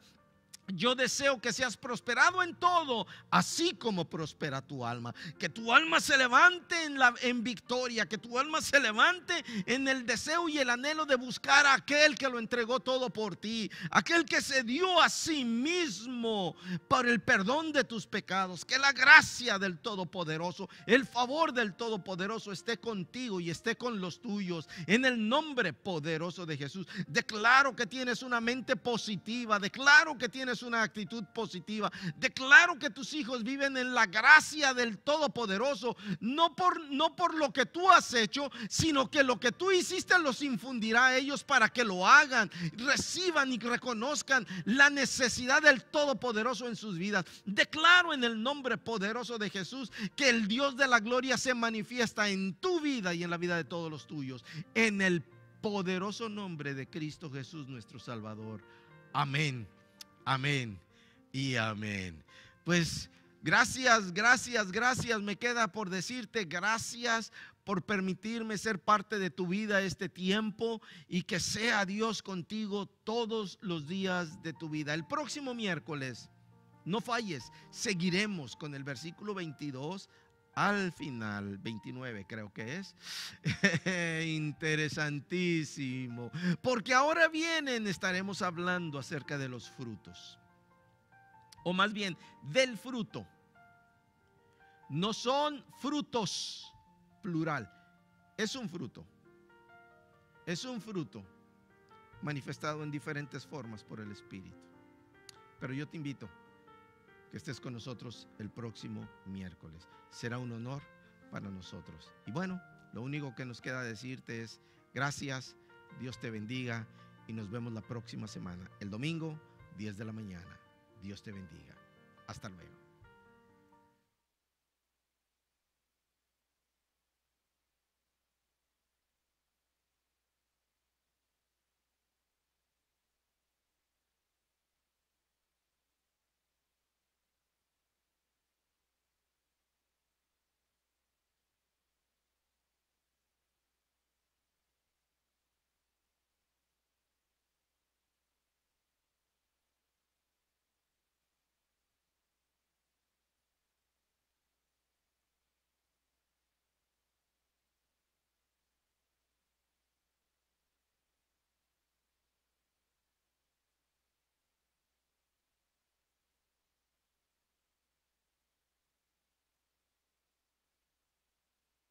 yo deseo que seas prosperado en todo, así como prospera tu alma. Que tu alma se levante en victoria. Que tu alma se levante en el deseo y el anhelo de buscar a aquel que lo entregó todo por ti. Aquel que se dio a sí mismo por el perdón de tus pecados. Que la gracia del Todopoderoso, el favor del Todopoderoso esté contigo y esté con los tuyos. En el nombre poderoso de Jesús. Declaro que tienes una mente positiva. Declaro que tienes tienes una actitud positiva. Declaro que tus hijos viven en la gracia del Todopoderoso, no por lo que tú has hecho, sino que lo que tú hiciste los infundirá a ellos para que lo hagan, reciban y reconozcan la necesidad del Todopoderoso en sus vidas. Declaro en el nombre poderoso de Jesús que el Dios de la gloria se manifiesta en tu vida y en la vida de todos los tuyos, en el poderoso nombre de Cristo Jesús nuestro Salvador. Amén, amén y amén. Pues gracias, gracias, gracias. Me queda por decirte gracias por permitirme ser parte de tu vida este tiempo, y que sea Dios contigo todos los días de tu vida. El próximo miércoles, no falles, seguiremos con el versículo 22 al final, 29 creo que es. Interesantísimo, porque ahora estaremos hablando acerca de los frutos, o más bien del fruto. No son frutos, plural, es un fruto manifestado en diferentes formas por el Espíritu. Pero yo te invito que estés con nosotros el próximo miércoles. Será un honor para nosotros. Y bueno, lo único que nos queda decirte es gracias, Dios te bendiga, y nos vemos la próxima semana, el domingo, 10 de la mañana. Dios te bendiga. Hasta luego.